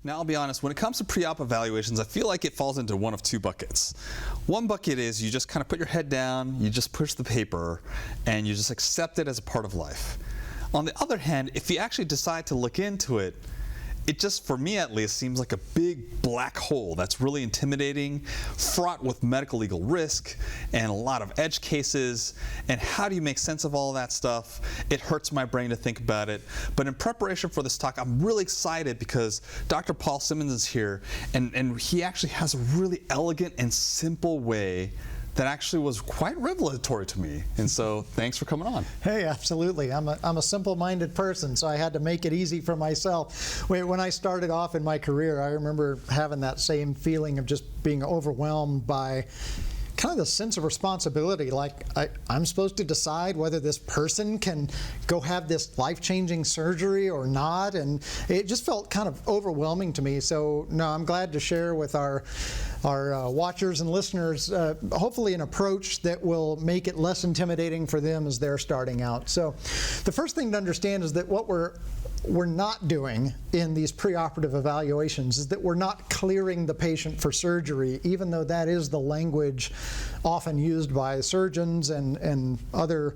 Now, I'll be honest, when it comes to pre-op evaluations, I feel like it falls into one of two buckets. One bucket is you just kind of put your head down, you just push the paper, and you just accept it as a part of life. On the other hand, if you actually decide to look into it, it just, for me at least, seems like a big black hole that's really intimidating, fraught with medical legal risk, and a lot of edge cases. And how do you make sense of all of that stuff? It hurts my brain to think about it. But in preparation for this talk, I'm really excited because Dr. Paul Simmons is here, and he actually has a really elegant and simple way that actually was quite revelatory to me. And so thanks for coming on. Hey, absolutely. I'm a simple-minded person, so I had to make it easy for myself. When I started off in my career, I remember having that same feeling of just being overwhelmed by kind of the sense of responsibility, like I'm supposed to decide whether this person can go have this life-changing surgery or not, and it just felt kind of overwhelming to me. So no, I'm glad to share with our watchers and listeners hopefully an approach that will make it less intimidating for them as they're starting out. So the first thing to understand is that what we're not doing in these preoperative evaluations is that we're not clearing the patient for surgery, even though that is the language often used by surgeons and other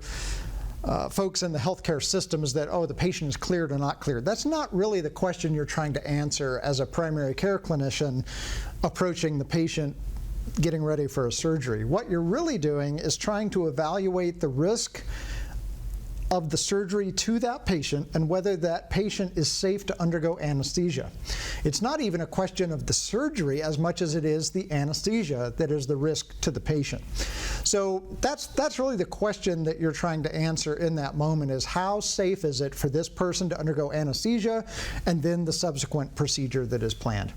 folks in the healthcare system, is that, oh, the patient is cleared or not cleared. That's not really the question you're trying to answer as a primary care clinician approaching the patient getting ready for a surgery. What you're really doing is trying to evaluate the risk of the surgery to that patient and whether that patient is safe to undergo anesthesia. It's not even a question of the surgery as much as it is the anesthesia that is the risk to the patient. So that's really the question that you're trying to answer in that moment, is how safe is it for this person to undergo anesthesia and then the subsequent procedure that is planned.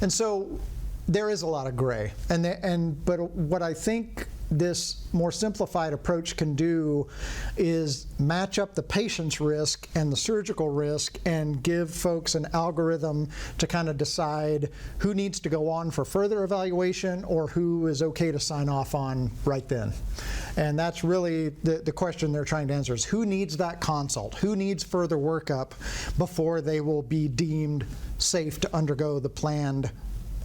And so there is a lot of gray, but what I think this more simplified approach can do is match up the patient's risk and the surgical risk and give folks an algorithm to kind of decide who needs to go on for further evaluation or who is okay to sign off on right then. And that's really the question they're trying to answer, is who needs that consult? Who needs further workup before they will be deemed safe to undergo the planned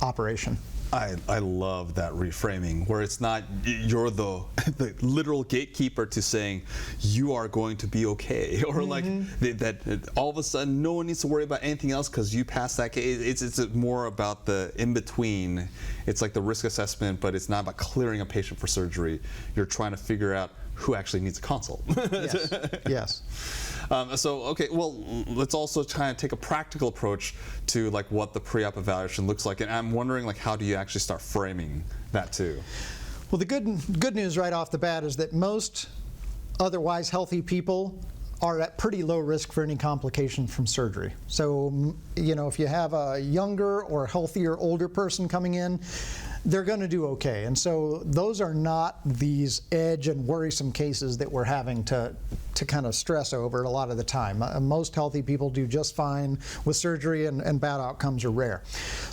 operation? I love that reframing, where it's not you're the literal gatekeeper to saying you are going to be okay, or like that all of a sudden no one needs to worry about anything else because you passed that case. It's more about the in-between. It's like the risk assessment, but it's not about clearing a patient for surgery. You're trying to figure out who actually needs a consult. Yes. Yes. So, okay, well, let's also try and take a practical approach to like what the pre-op evaluation looks like. And I'm wondering, like, how do you actually start framing that too? Well, the good news right off the bat is that most otherwise healthy people are at pretty low risk for any complication from surgery. So, you know, if you have a younger or healthier older person coming in, they're going to do okay. And so those are not these edge and worrisome cases that we're having to kind of stress over a lot of the time. Most healthy people do just fine with surgery, and bad outcomes are rare.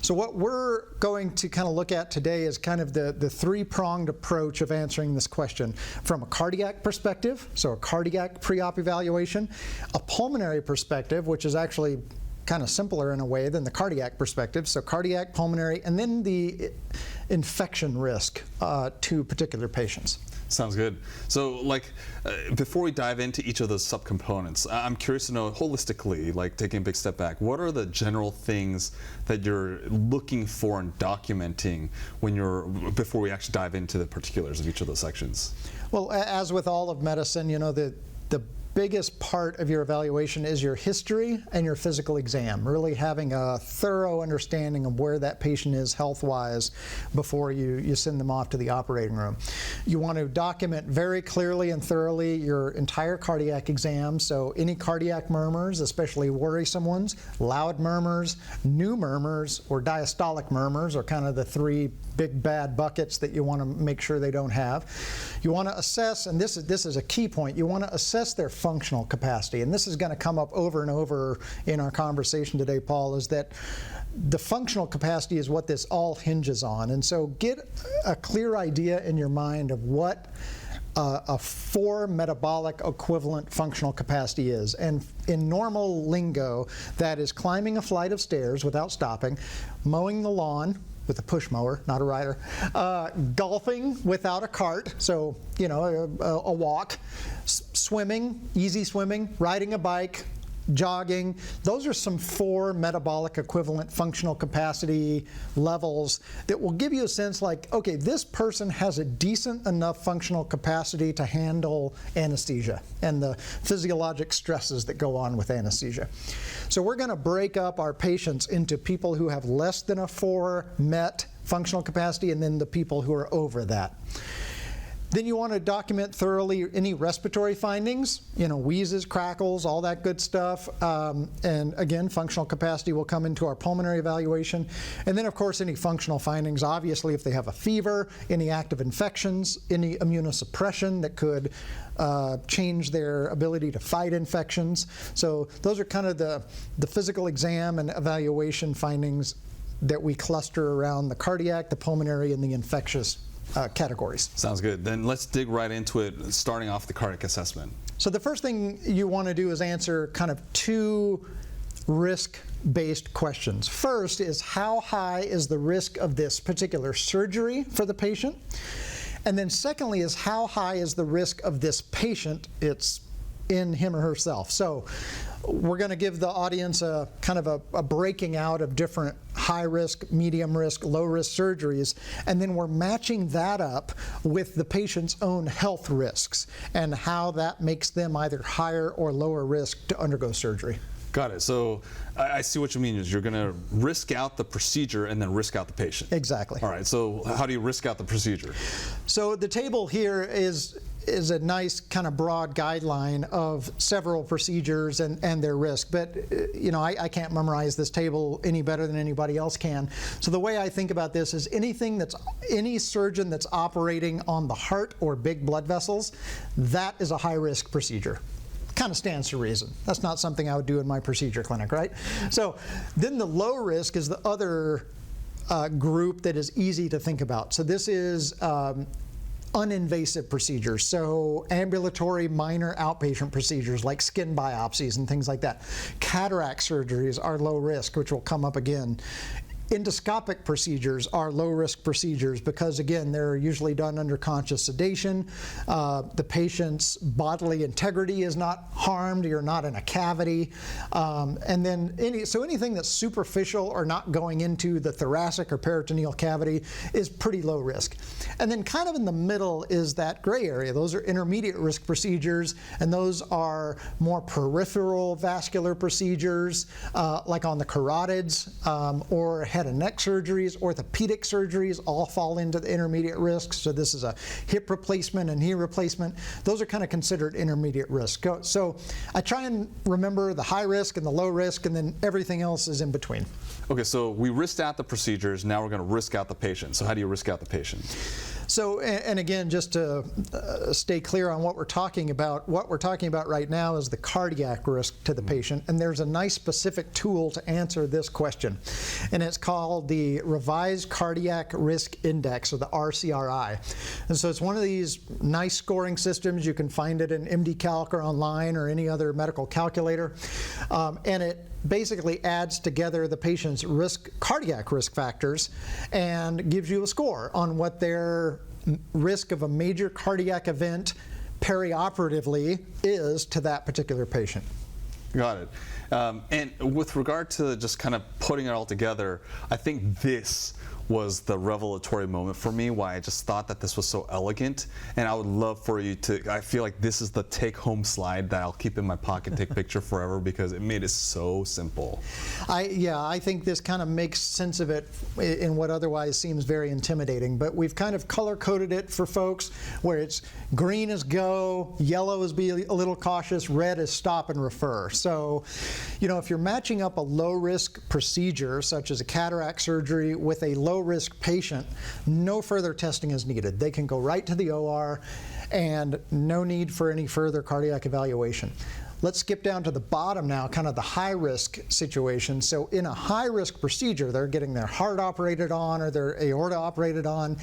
So what we're going to kind of look at today is kind of the three-pronged approach of answering this question: from a cardiac perspective, so a cardiac pre-op evaluation; a pulmonary perspective, which is actually kind of simpler in a way than the cardiac perspective, so cardiac, pulmonary, and then the infection risk to particular patients. Sounds good. So, like, before we dive into each of those subcomponents, I'm curious to know holistically, like taking a big step back, what are the general things that you're looking for and documenting before we actually dive into the particulars of each of those sections? Well, as with all of medicine, you know, the biggest part of your evaluation is your history and your physical exam, really having a thorough understanding of where that patient is health-wise before you send them off to the operating room. You want to document very clearly and thoroughly your entire cardiac exam, so any cardiac murmurs, especially worrisome ones, loud murmurs, new murmurs, or diastolic murmurs are kind of the three big bad buckets that you want to make sure they don't have. You want to assess, and this is a key point, you want to assess their functional capacity. And this is going to come up over and over in our conversation today, Paul, is that the functional capacity is what this all hinges on. And so get a clear idea in your mind of what a 4 metabolic equivalent functional capacity is. And in normal lingo, that is climbing a flight of stairs without stopping, mowing the lawn with a push mower, not a rider, golfing without a cart, so, you know, a walk, swimming, easy swimming, riding a bike, jogging. Those are some 4 metabolic equivalent functional capacity levels that will give you a sense like, okay, this person has a decent enough functional capacity to handle anesthesia and the physiologic stresses that go on with anesthesia. So we're going to break up our patients into people who have less than a 4 MET functional capacity and then the people who are over that. Then you want to document thoroughly any respiratory findings, you know, wheezes, crackles, all that good stuff. And again, functional capacity will come into our pulmonary evaluation. And then, of course, any functional findings, obviously, if they have a fever, any active infections, any immunosuppression that could change their ability to fight infections. So those are kind of the physical exam and evaluation findings that we cluster around the cardiac, the pulmonary, and the infectious categories. Sounds good. Then let's dig right into it, starting off the cardiac assessment. So the first thing you want to do is answer kind of 2 risk-based questions. First is, how high is the risk of this particular surgery for the patient? And then secondly is, how high is the risk of this patient? It's in him or herself. So we're going to give the audience a kind of a breaking out of different high risk, medium risk, low risk surgeries, and then we're matching that up with the patient's own health risks and how that makes them either higher or lower risk to undergo surgery. Got it. So I see what you mean is you're going to risk out the procedure and then risk out the patient. Exactly. All right. So how do you risk out the procedure? So the table here is a nice kind of broad guideline of several procedures and their risk. But, you know, I can't memorize this table any better than anybody else can. So the way I think about this is any surgeon that's operating on the heart or big blood vessels, that is a high-risk procedure. Kind of stands to reason. That's not something I would do in my procedure clinic, right? So then the low risk is the other group that is easy to think about. So this is uninvasive procedures, so ambulatory minor outpatient procedures like skin biopsies and things like that. Cataract surgeries are low risk, which will come up again. Endoscopic procedures are low-risk procedures because, again, they're usually done under conscious sedation. The patient's bodily integrity is not harmed. You're not in a cavity. And then anything that's superficial or not going into the thoracic or peritoneal cavity is pretty low risk. And then kind of in the middle is that gray area. Those are intermediate risk procedures, and those are more peripheral vascular procedures, like on the carotids, or head and neck surgeries, orthopedic surgeries all fall into the intermediate risk. So this is a hip replacement and knee replacement. Those are kind of considered intermediate risk. So I try and remember the high risk and the low risk, and then everything else is in between. Okay, so we risked out the procedures. Now we're going to risk out the patient. So how do you risk out the patient? So, and again, just to stay clear on what we're talking about right now is the cardiac risk to the patient, and there's a nice specific tool to answer this question, and it's called the Revised Cardiac Risk Index, or the RCRI. And so it's one of these nice scoring systems. You can find it in MD Calc or online or any other medical calculator, and it basically adds together the patient's cardiac risk factors and gives you a score on what their risk of a major cardiac event perioperatively is to that particular patient. Got it. And with regard to just kind of putting it all together, I think this was the revelatory moment for me, why I just thought that this was so elegant. And I would love for you to, I feel like this is the take-home slide that I'll keep in my pocket, take picture forever, because it made it so simple. I think this kind of makes sense of it in what otherwise seems very intimidating. But we've kind of color-coded it for folks where it's green is go, yellow is be a little cautious, red is stop and refer. So, you know, if you're matching up a low-risk procedure, such as a cataract surgery, with a low-risk patient, no further testing is needed. They can go right to the OR and no need for any further cardiac evaluation. let's skip down to the bottom now, kind of the high-risk situation. So in a high-risk procedure, they're getting their heart operated on or their aorta operated on,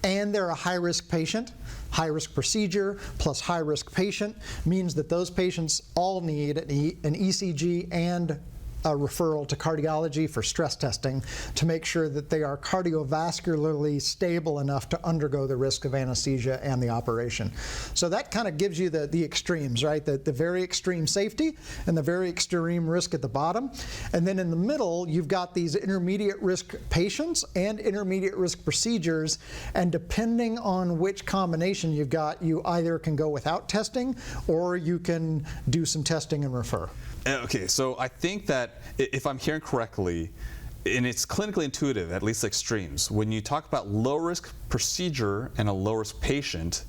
and they're a high-risk patient. High-risk procedure plus high-risk patient means that those patients all need an ECG and a referral to cardiology for stress testing to make sure that they are cardiovascularly stable enough to undergo the risk of anesthesia and the operation. So that kind of gives you the extremes, right? The very extreme safety and the very extreme risk at the bottom. And then in the middle, you've got these intermediate risk patients and intermediate risk procedures. And depending on which combination you've got, you either can go without testing or you can do some testing and refer. Okay, so I think that if I'm hearing correctly, and it's clinically intuitive, at least extremes, when you talk about low-risk procedure and a low-risk patient,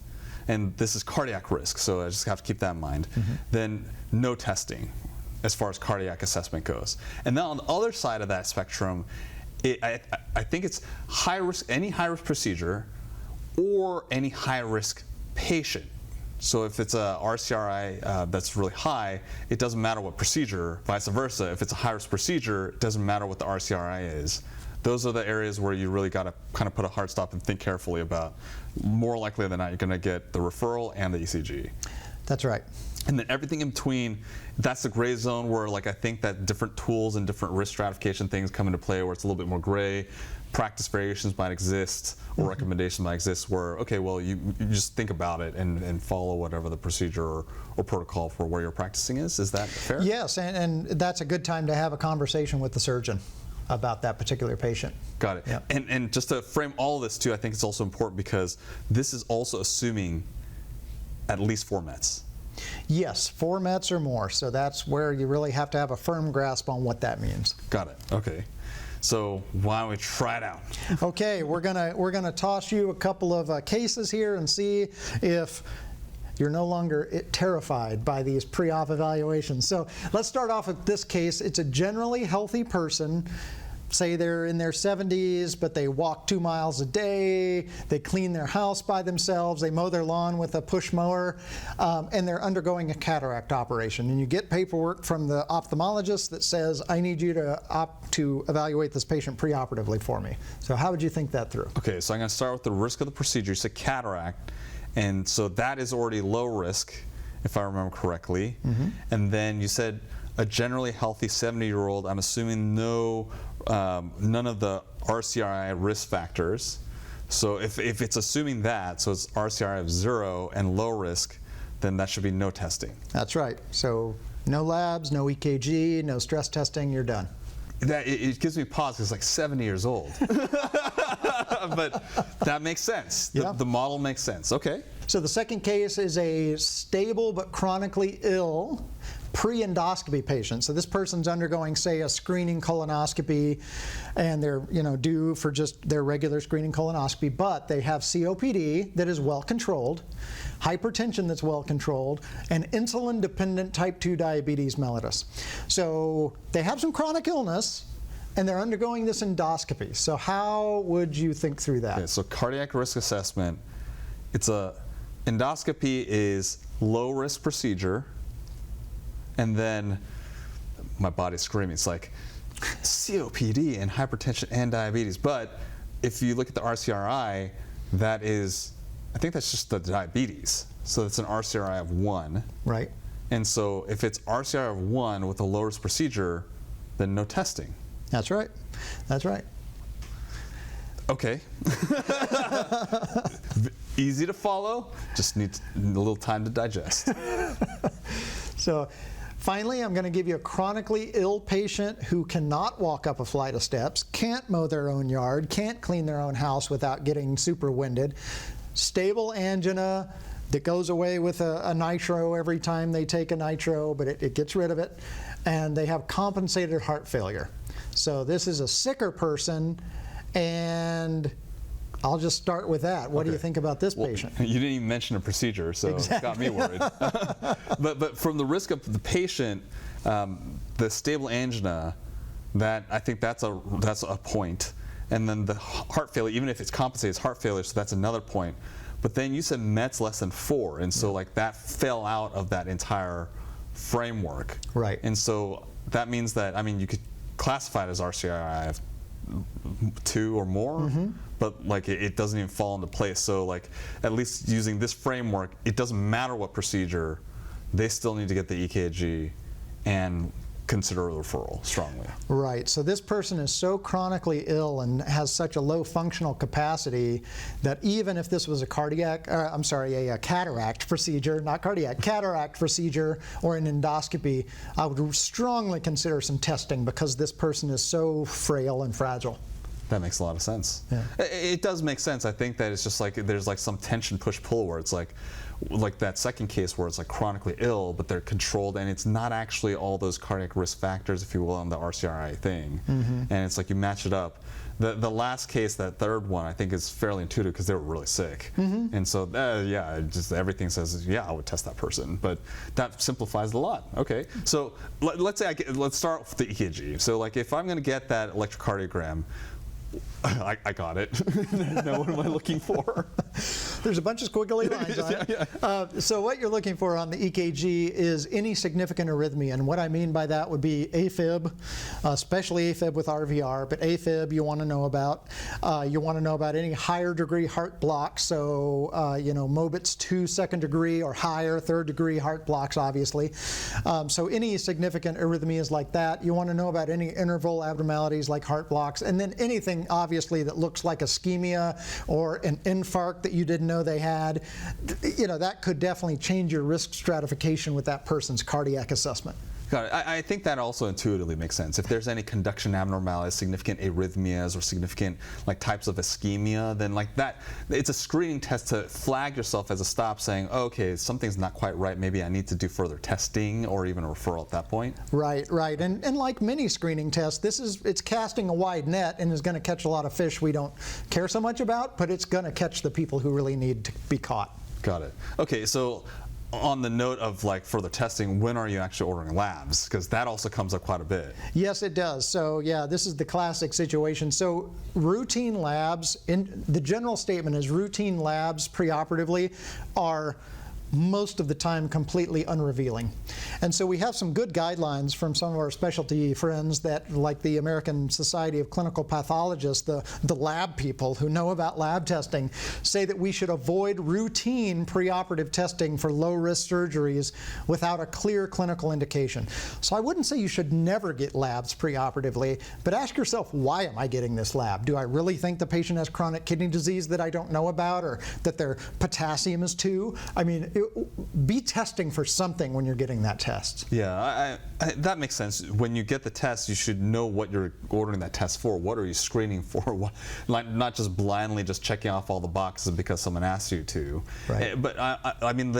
and this is cardiac risk, so I just have to keep that in mind, then no testing as far as cardiac assessment goes. And then on the other side of that spectrum, I think it's high-risk, any high-risk procedure or any high-risk patient. So if it's a RCRI that's really high, it doesn't matter what procedure. Vice versa, if it's a high-risk procedure, it doesn't matter what the RCRI is. Those are the areas where you really got to kind of put a hard stop and think carefully about. More likely than not, you're going to get the referral and the ECG. That's right. And then everything in between, that's the gray zone where, like, I think that different tools and different risk stratification things come into play where it's a little bit more gray. Practice variations might exist, or recommendations might exist where, okay, well, you just think about it and follow whatever the procedure or protocol for where you're practicing is. Is that fair? Yes, and that's a good time to have a conversation with the surgeon about that particular patient. Got it. Yep. And just to frame all of this too, I think it's also important because this is also assuming at least 4 METs. Yes, 4 METs or more. So that's where you really have to have a firm grasp on what that means. Got it. Okay. So why don't we try it out? Okay, we're gonna toss you a couple of cases here and see if you're no longer terrified by these pre-op evaluations. So let's start off with this case. It's a generally healthy person. Say they're in their 70s, but they walk 2 miles a day, they clean their house by themselves, they mow their lawn with a push mower, and they're undergoing a cataract operation. And you get paperwork from the ophthalmologist that says, I need you to evaluate this patient preoperatively for me. So how would you think that through? Okay, so I'm going to start with the risk of the procedure. You said cataract, and so that is already low risk, if I remember correctly. And then you said a generally healthy 70-year-old, I'm assuming none of the RCRI risk factors. So if it's assuming that, so it's RCRI of 0 and low risk, then that should be no testing. That's right. So no labs, no EKG, no stress testing, you're done. It gives me pause because it's like 70 years old. But that makes sense. Yeah. The model makes sense. Okay. So the second case is a stable but chronically ill pre-endoscopy patient. So this person's undergoing, say, a screening colonoscopy, and they're due for just their regular screening colonoscopy, but they have COPD that is well controlled, hypertension that's well controlled, and insulin-dependent type 2 diabetes mellitus. So they have some chronic illness, and they're undergoing this endoscopy. So how would you think through that? Okay, so cardiac risk assessment, endoscopy is low risk procedure, and then my body's screaming. It's like COPD and hypertension and diabetes. But if you look at the RCRI, I think that's just the diabetes. So it's an RCRI of 1. Right. And so if it's RCRI of 1 with a low risk procedure, then no testing. That's right. That's right. Okay. Easy to follow, just needs a little time to digest. So finally, I'm going to give you a chronically ill patient who cannot walk up a flight of steps, can't mow their own yard, can't clean their own house without getting super winded, stable angina that goes away with a nitro every time they take a nitro, but it gets rid of it, and they have compensated heart failure. So this is a sicker person, and I'll just start with that. What do you think about this patient? You didn't even mention a procedure, so It got me worried. but from the risk of the patient, the stable angina, I think that's a point. And then the heart failure, even if it's compensated, it's heart failure, so that's another point. But then you said MET's less than 4, and so like that fell out of that entire framework. Right. And so that means that, I mean, you could classify it as RCRI of 2 or more, but like it doesn't even fall into place. So like at least using this framework, it doesn't matter what procedure, they still need to get the EKG and consider a referral strongly. Right. So this person is so chronically ill and has such a low functional capacity that even if this was a cataract procedure, not cardiac, cataract procedure or an endoscopy, I would strongly consider some testing because this person is so frail and fragile. That makes a lot of sense. Yeah. It does make sense. I think that it's just like there's like some tension push-pull where it's like that second case where it's like chronically ill, but they're controlled, and it's not actually all those cardiac risk factors, if you will, on the RCRI thing. And it's like you match it up. The last case, that third one, I think is fairly intuitive because they were really sick. And so, yeah, just everything says, yeah, I would test that person. But that simplifies it a lot. Okay, so let's say let's start with the EKG. So like if I'm going to get that electrocardiogram, I got it. Now what am I looking for? There's a bunch of squiggly lines on it. So what you're looking for on the EKG is any significant arrhythmia. And what I mean by that would be AFib, especially AFib with RVR, but AFib you want to know about. You want to know about any higher degree heart blocks. So, Mobitz 2 second degree or higher, third degree heart blocks, obviously. So any significant arrhythmias like that. You want to know about any interval abnormalities like heart blocks. And then anything obviously that looks like ischemia or an infarct that you didn't know they had, that could definitely change your risk stratification with that person's cardiac assessment. Got it. I think that also intuitively makes sense. If there's any conduction abnormalities, significant arrhythmias, or significant like types of ischemia, then like that, it's a screening test to flag yourself as a stop, saying, oh, okay, something's not quite right. Maybe I need to do further testing or even a referral at that point. Right. And like many screening tests, it's casting a wide net and is going to catch a lot of fish we don't care so much about, but it's going to catch the people who really need to be caught. Got it. Okay, so on the note of like further testing, when are you actually ordering labs? Because that also comes up quite a bit. Yes, it does. So yeah, this is the classic situation. So routine labs, the general statement is routine labs preoperatively are most of the time completely unrevealing. And so we have some good guidelines from some of our specialty friends that, like the American Society of Clinical Pathologists, the lab people who know about lab testing, say that we should avoid routine preoperative testing for low-risk surgeries without a clear clinical indication. So I wouldn't say you should never get labs preoperatively, but ask yourself, why am I getting this lab? Do I really think the patient has chronic kidney disease that I don't know about, or that their potassium is 2? I mean, be testing for something when you're getting that test. Yeah, that makes sense. When you get the test, you should know what you're ordering that test for. What are you screening for? Not just blindly just checking off all the boxes because someone asked you to. Right. But I mean,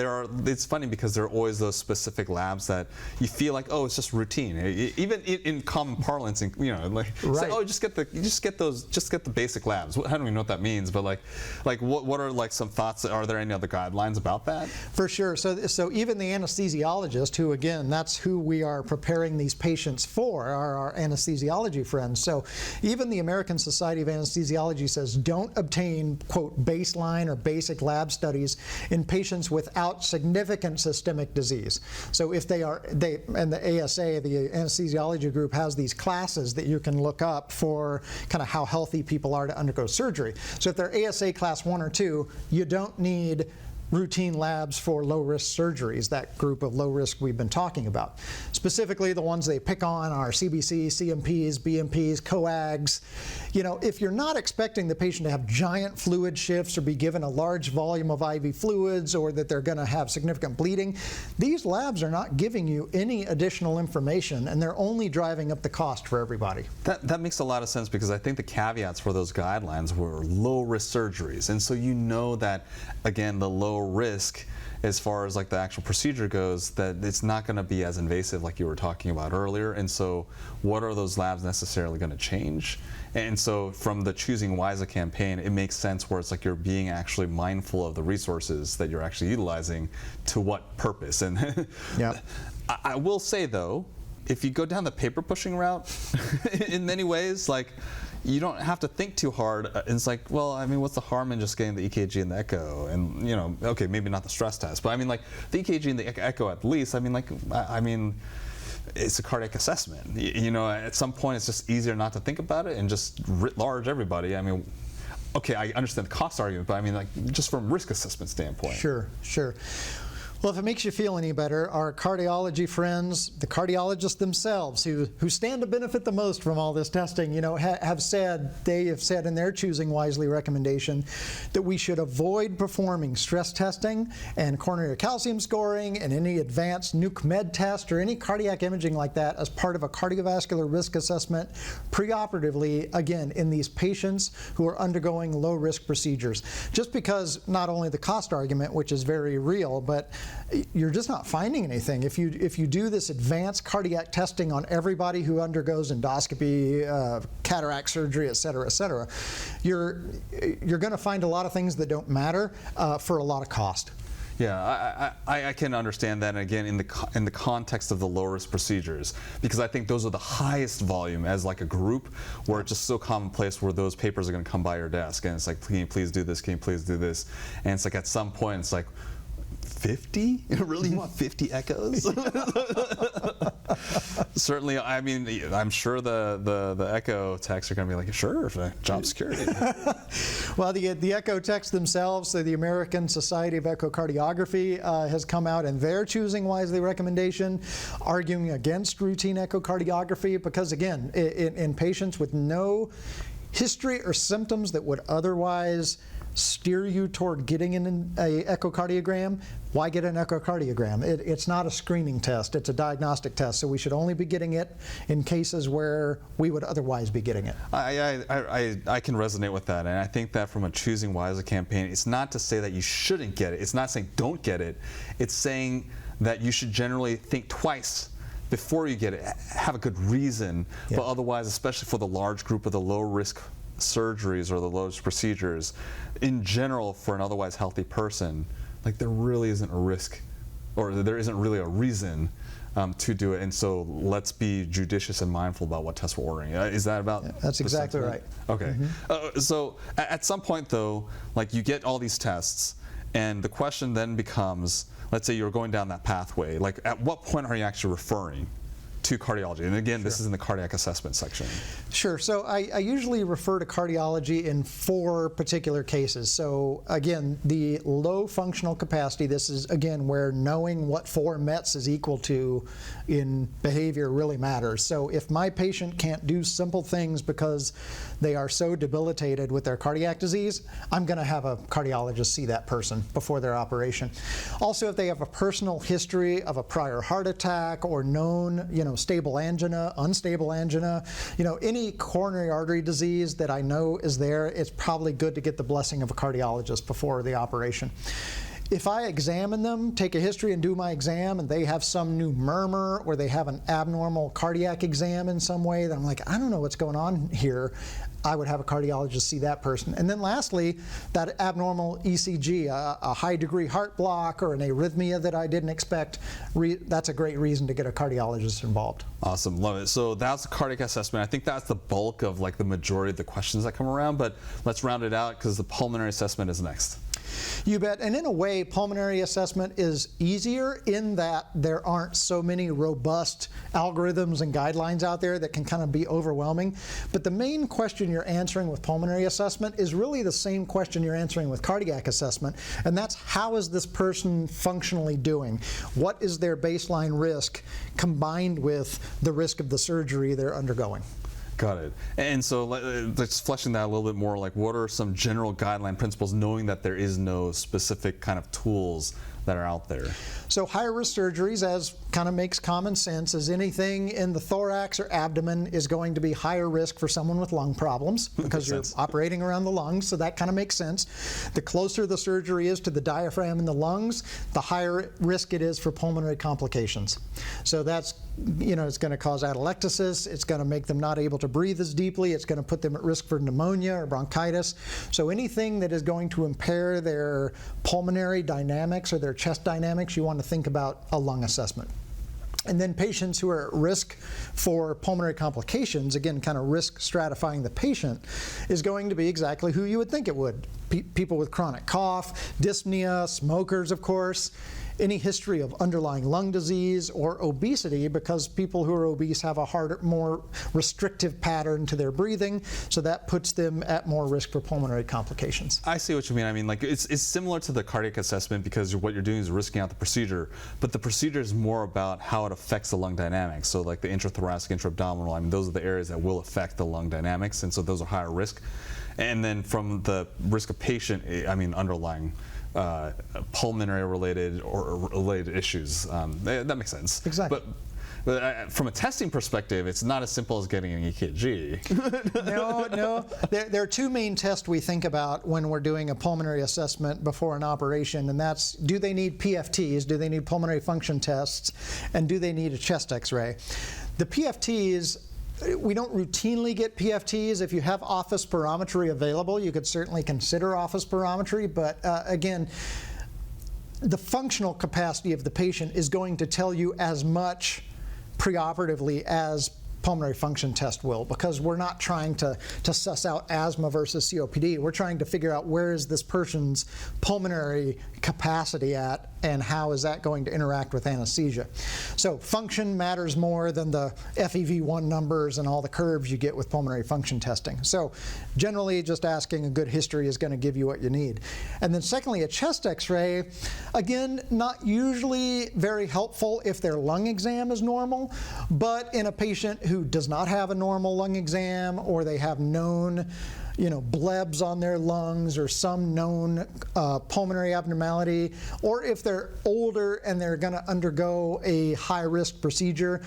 it's funny because there are always those specific labs that you feel like, oh, it's just routine. Even in common parlance, like, right. say, oh, just get the basic labs. I don't even know what that means, but like what are like some thoughts? Are there any other guidelines about that? For sure. So even the anesthesiologist, who again, that's who we are preparing these patients for, are our anesthesiology friends. So even the American Society of Anesthesiology says don't obtain, quote, baseline or basic lab studies in patients without significant systemic disease. So if and the ASA, the anesthesiology group, has these classes that you can look up for kind of how healthy people are to undergo surgery. So if they're ASA class 1 or 2, you don't need routine labs for low-risk surgeries, that group of low risk we've been talking about. Specifically, the ones they pick on are CBC, CMPs, BMPs, coags. If you're not expecting the patient to have giant fluid shifts or be given a large volume of IV fluids, or that they're going to have significant bleeding, these labs are not giving you any additional information, and they're only driving up the cost for everybody. That makes a lot of sense, because I think the caveats for those guidelines were low-risk surgeries. And so that, again, the low risk as far as like the actual procedure goes, that it's not going to be as invasive like you were talking about earlier. And so what are those labs necessarily going to change? And so from the Choosing WISA campaign, it makes sense where it's like you're being actually mindful of the resources that you're actually utilizing to what purpose. And yeah. I will say though, if you go down the paper pushing route, in many ways, like you don't have to think too hard. It's like, well, I mean, what's the harm in just getting the EKG and the echo? And, you know, okay, maybe not the stress test, but I mean, like, the EKG and the echo at least, I mean, like, it's a cardiac assessment. You know, at some point, it's just easier not to think about it and just writ large everybody. I mean, okay, I understand the cost argument, but I mean, like, just from risk assessment standpoint. Sure, sure. Well, if it makes you feel any better, our cardiology friends, the cardiologists themselves, who stand to benefit the most from all this testing, you know, have said in their Choosing Wisely recommendation that we should avoid performing stress testing and coronary calcium scoring and any advanced nuke med test or any cardiac imaging like that as part of a cardiovascular risk assessment preoperatively, again, in these patients who are undergoing low-risk procedures. Just because not only the cost argument, which is very real, but you're just not finding anything. If you do this advanced cardiac testing on everybody who undergoes endoscopy, cataract surgery, et cetera, you're going to find a lot of things that don't matter for a lot of cost. Yeah, I can understand that, again, in the context of the low-risk procedures, because I think those are the highest volume as like a group, where it's just so commonplace where those papers are going to come by your desk, and it's like, can you please do this, can you please do this? And it's like at some point, it's like, 50? Really, you want 50 echoes? Certainly, I mean, I'm sure the echo techs are going to be like, sure, job security. Well, the echo techs themselves, so the American Society of Echocardiography has come out in their Choosing Wisely recommendation, arguing against routine echocardiography because, again, in patients with no history or symptoms that would otherwise steer you toward getting an echocardiogram, why get an echocardiogram? It's not a screening test, it's a diagnostic test, so we should only be getting it in cases where we would otherwise be getting it. I can resonate with that, and I think that from a Choosing Wisely campaign, it's not to say that you shouldn't get it, it's not saying don't get it, it's saying that you should generally think twice before you get it, have a good reason, but otherwise, especially for the large group of the low-risk surgeries or the lowest procedures, in general, for an otherwise healthy person, like there really isn't a risk, or there isn't really a reason to do it. And so let's be judicious and mindful about what tests we're ordering. Is that about? Yeah, that's exactly right. Okay. So at some point, though, like you get all these tests, and the question then becomes, let's say you're going down that pathway, like at what point are you actually referring to cardiology? And again, this is in the cardiac assessment section. Sure. So I usually refer to cardiology in 4 particular cases. So again, the low functional capacity, this is again where knowing what 4 METs is equal to in behavior really matters. So if my patient can't do simple things because they are so debilitated with their cardiac disease, I'm going to have a cardiologist see that person before their operation. Also, if they have a personal history of a prior heart attack or known, stable angina, unstable angina, any coronary artery disease that I know is there, it's probably good to get the blessing of a cardiologist before the operation. If I examine them, take a history and do my exam, and they have some new murmur or they have an abnormal cardiac exam in some way that I'm like, I don't know what's going on here, I would have a cardiologist see that person. And then lastly, that abnormal ECG, a high degree heart block or an arrhythmia that I didn't expect, that's a great reason to get a cardiologist involved. Awesome, love it. So that's the cardiac assessment. I think that's the bulk of like the majority of the questions that come around, but let's round it out because the pulmonary assessment is next. You bet. And in a way, pulmonary assessment is easier in that there aren't so many robust algorithms and guidelines out there that can kind of be overwhelming. But the main question you're answering with pulmonary assessment is really the same question you're answering with cardiac assessment, and that's how is this person functionally doing? What is their baseline risk combined with the risk of the surgery they're undergoing? Got it. And so let's fleshing that a little bit more, like what are some general guideline principles, knowing that there is no specific kind of tools that are out there? So higher risk surgeries, as kind of makes common sense, is anything in the thorax or abdomen is going to be higher risk for someone with lung problems because you're operating around the lungs, so that kind of makes sense. The closer the surgery is to the diaphragm and the lungs, the higher risk it is for pulmonary complications. So that's, it's going to cause atelectasis, it's going to make them not able to breathe as deeply, it's going to put them at risk for pneumonia or bronchitis. So anything that is going to impair their pulmonary dynamics or their chest dynamics, you want to think about a lung assessment. And then patients who are at risk for pulmonary complications, again, kind of risk stratifying the patient, is going to be exactly who you would think it would. People with chronic cough, dyspnea, smokers, of course, any history of underlying lung disease or obesity, because people who are obese have a harder, more restrictive pattern to their breathing, so that puts them at more risk for pulmonary complications. I see what you mean. I mean, like it's similar to the cardiac assessment because what you're doing is risking out the procedure, but the procedure is more about how it affects the lung dynamics. So like the intrathoracic, intra-abdominal, I mean, those are the areas that will affect the lung dynamics, and so those are higher risk. And then from the risk of patient, I mean, underlying pulmonary related or related issues. That makes sense. Exactly. But from a testing perspective, it's not as simple as getting an EKG. No. There are two main tests we think about when we're doing a pulmonary assessment before an operation, and that's, do they need PFTs, do they need pulmonary function tests, and do they need a chest x-ray? The PFTs, we don't routinely get PFTs. If you have office spirometry available, you could certainly consider office spirometry, but again, the functional capacity of the patient is going to tell you as much preoperatively as pulmonary function test will, because we're not trying to suss out asthma versus COPD. We're trying to figure out where is this person's pulmonary capacity at and how is that going to interact with anesthesia. So function matters more than the FEV1 numbers and all the curves you get with pulmonary function testing. So generally just asking a good history is going to give you what you need. And then secondly, a chest x-ray, again, not usually very helpful if their lung exam is normal, but in a patient who does not have a normal lung exam, or they have known blebs on their lungs or some known pulmonary abnormality, or if they're older and they're going to undergo a high-risk procedure,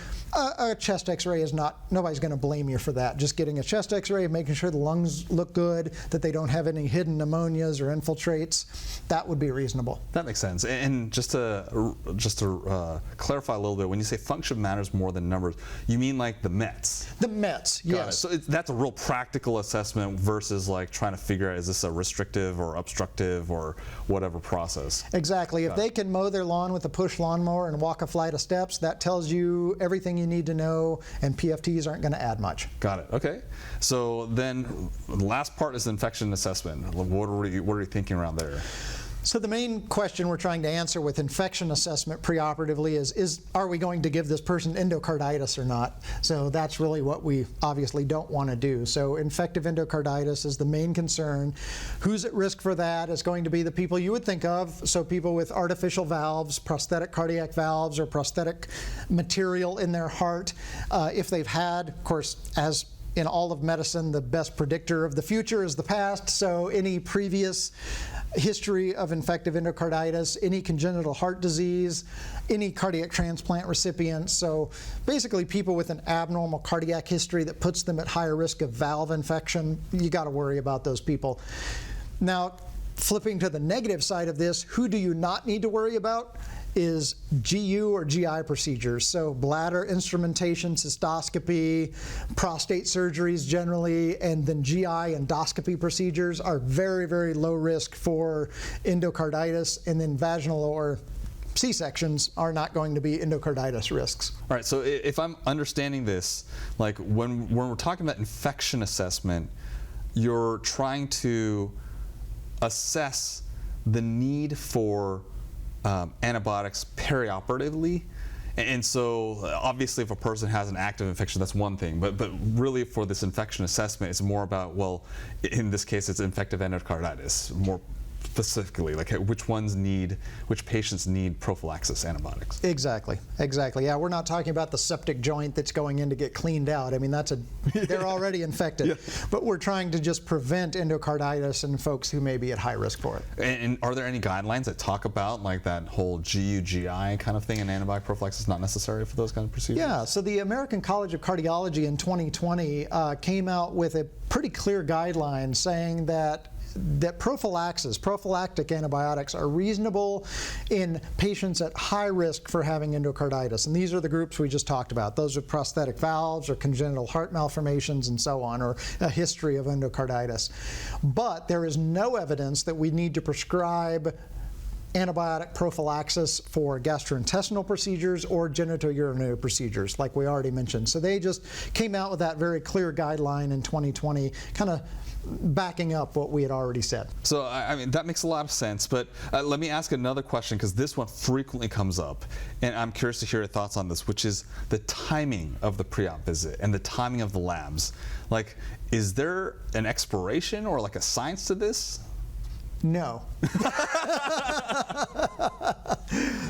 a chest x-ray is not, nobody's going to blame you for that. Just getting a chest x-ray, making sure the lungs look good, that they don't have any hidden pneumonias or infiltrates, that would be reasonable. That makes sense. And just to clarify a little bit, when you say function matters more than numbers, you mean like the METs? The METs, yes. So that's a real practical assessment versus like trying to figure out, is this a restrictive or obstructive or whatever process? Exactly. If they can mow their lawn with a push lawnmower and walk a flight of steps, that tells you everything you need to know, and PFTs aren't going to add much. Got it. Okay. So then the last part is infection assessment. What are you thinking around there? So the main question we're trying to answer with infection assessment preoperatively is are we going to give this person endocarditis or not? So that's really what we obviously don't want to do. So infective endocarditis is the main concern. Who's at risk for that is going to be the people you would think of. So people with artificial valves, prosthetic cardiac valves, or prosthetic material in their heart. If they've had, of course, as in all of medicine, the best predictor of the future is the past. So any previous history of infective endocarditis, any congenital heart disease, any cardiac transplant recipients. So basically people with an abnormal cardiac history that puts them at higher risk of valve infection, you got to worry about those people. Now, flipping to the negative side of this, who do you not need to worry about is GU or GI procedures. So bladder instrumentation, cystoscopy, prostate surgeries generally, and then GI endoscopy procedures are very, very low risk for endocarditis, and then vaginal or C-sections are not going to be endocarditis risks. All right, so if I'm understanding this, like when we're talking about infection assessment, you're trying to assess the need for antibiotics perioperatively. And so obviously if a person has an active infection, that's one thing, but really for this infection assessment, it's more about, well, in this case it's infective endocarditis, more specifically, like which patients need prophylaxis antibiotics. Exactly. Yeah, we're not talking about the septic joint that's going in to get cleaned out. I mean, they're already infected. Yeah. But we're trying to just prevent endocarditis in folks who may be at high risk for it. And are there any guidelines that talk about like that whole GU-GI kind of thing, and antibiotic prophylaxis not necessary for those kind of procedures? Yeah, so the American College of Cardiology in 2020 came out with a pretty clear guideline saying that prophylactic antibiotics are reasonable in patients at high risk for having endocarditis. And these are the groups we just talked about. Those are prosthetic valves or congenital heart malformations and so on, or a history of endocarditis. But there is no evidence that we need to prescribe antibiotic prophylaxis for gastrointestinal procedures or genitourinary procedures, like we already mentioned. So they just came out with that very clear guideline in 2020, kind of backing up what we had already said. So, I mean, that makes a lot of sense, but let me ask another question, because this one frequently comes up, and I'm curious to hear your thoughts on this, which is the timing of the pre-op visit and the timing of the labs. Like, is there an expiration or like a science to this? No.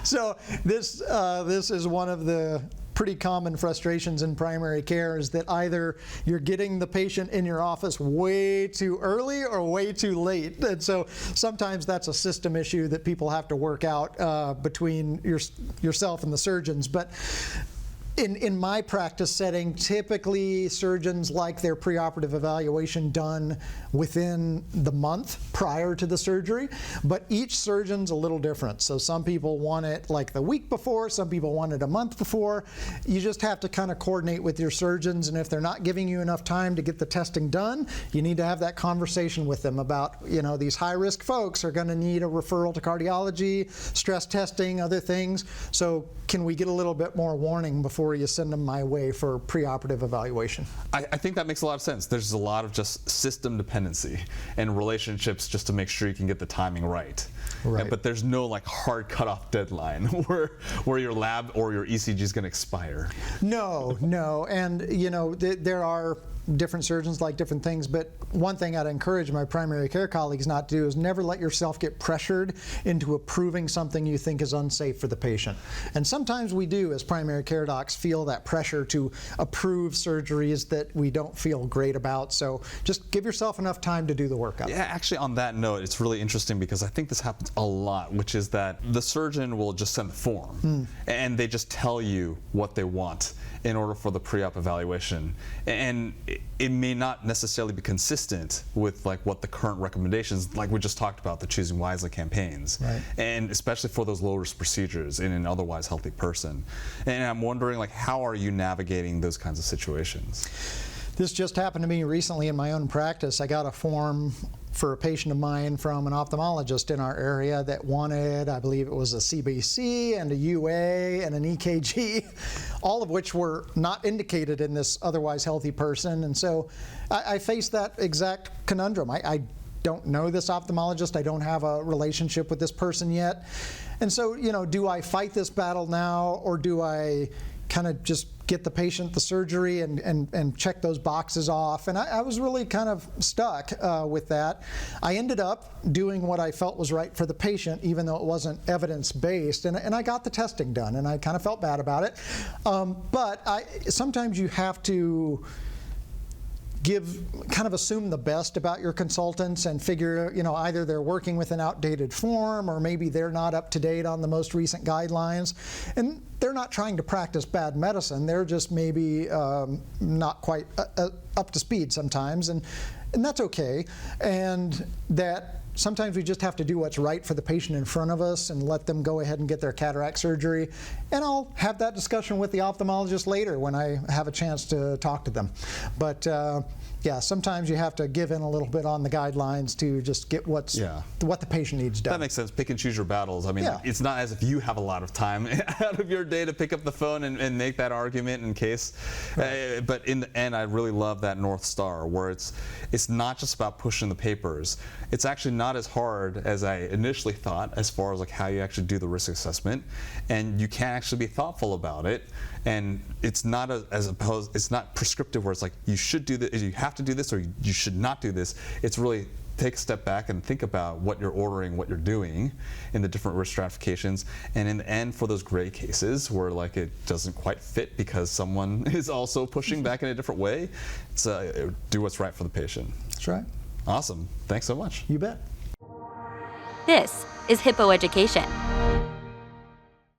So this is one of the pretty common frustrations in primary care, is that either you're getting the patient in your office way too early or way too late. And so sometimes that's a system issue that people have to work out between yourself and the surgeons. But in my practice setting, typically surgeons like their preoperative evaluation done within the month prior to the surgery, but each surgeon's a little different. So some people want it like the week before, some people want it a month before. You just have to kind of coordinate with your surgeons, and if they're not giving you enough time to get the testing done, you need to have that conversation with them about, you know, these high-risk folks are going to need a referral to cardiology, stress testing, other things. So can we get a little bit more warning before you send them my way for preoperative evaluation? I think that makes a lot of sense. There's a lot of just system dependency and relationships just to make sure you can get the timing right. Right. But there's no like hard cutoff deadline where your lab or your ECG is going to expire. No, and you know there are different surgeons like different things, but one thing I'd encourage my primary care colleagues not to do is never let yourself get pressured into approving something you think is unsafe for the patient. And sometimes we do, as primary care docs, feel that pressure to approve surgeries that we don't feel great about. So just give yourself enough time to do the workup. Yeah, actually on that note, it's really interesting because I think this happens a lot, which is that the surgeon will just send the form and they just tell you what they want in order for the pre-op evaluation. And it may not necessarily be consistent with like what the current recommendations, like we just talked about, the Choosing Wisely campaigns. Right. And especially for those low-risk procedures in an otherwise healthy person. And I'm wondering, like, how are you navigating those kinds of situations? This just happened to me recently in my own practice. I got a form for a patient of mine from an ophthalmologist in our area that wanted, I believe it was a CBC and a UA and an EKG, all of which were not indicated in this otherwise healthy person. And so I faced that exact conundrum. I don't know this ophthalmologist. I don't have a relationship with this person yet. And so, you know, do I fight this battle now, or do I kind of just get the patient the surgery and check those boxes off? And I was really kind of stuck with that. I ended up doing what I felt was right for the patient, even though it wasn't evidence-based, and I got the testing done, and I kind of felt bad about it. But sometimes you have to assume the best about your consultants and figure, you know, either they're working with an outdated form, or maybe they're not up to date on the most recent guidelines. And they're not trying to practice bad medicine. They're just maybe not quite up to speed sometimes, and that's okay. And that sometimes we just have to do what's right for the patient in front of us and let them go ahead and get their cataract surgery. And I'll have that discussion with the ophthalmologist later when I have a chance to talk to them. But yeah, sometimes you have to give in a little bit on the guidelines to just get what the patient needs done. That makes sense. Pick and choose your battles. I mean, Yeah. It's not as if you have a lot of time out of your day to pick up the phone and make that argument in case. Right. But in the end, I really love that North Star, where it's not just about pushing the papers. It's actually not as hard as I initially thought, as far as like how you actually do the risk assessment, and you can actually be thoughtful about it. And it's not it's not prescriptive where it's like you should do this, you have to do this, or you should not do this. It's really take a step back and think about what you're ordering, what you're doing in the different risk stratifications. And in the end, for those gray cases where like it doesn't quite fit because someone is also pushing back in a different way, it's do what's right for the patient. That's right. Awesome. Thanks so much. You bet. This is Hippo Education.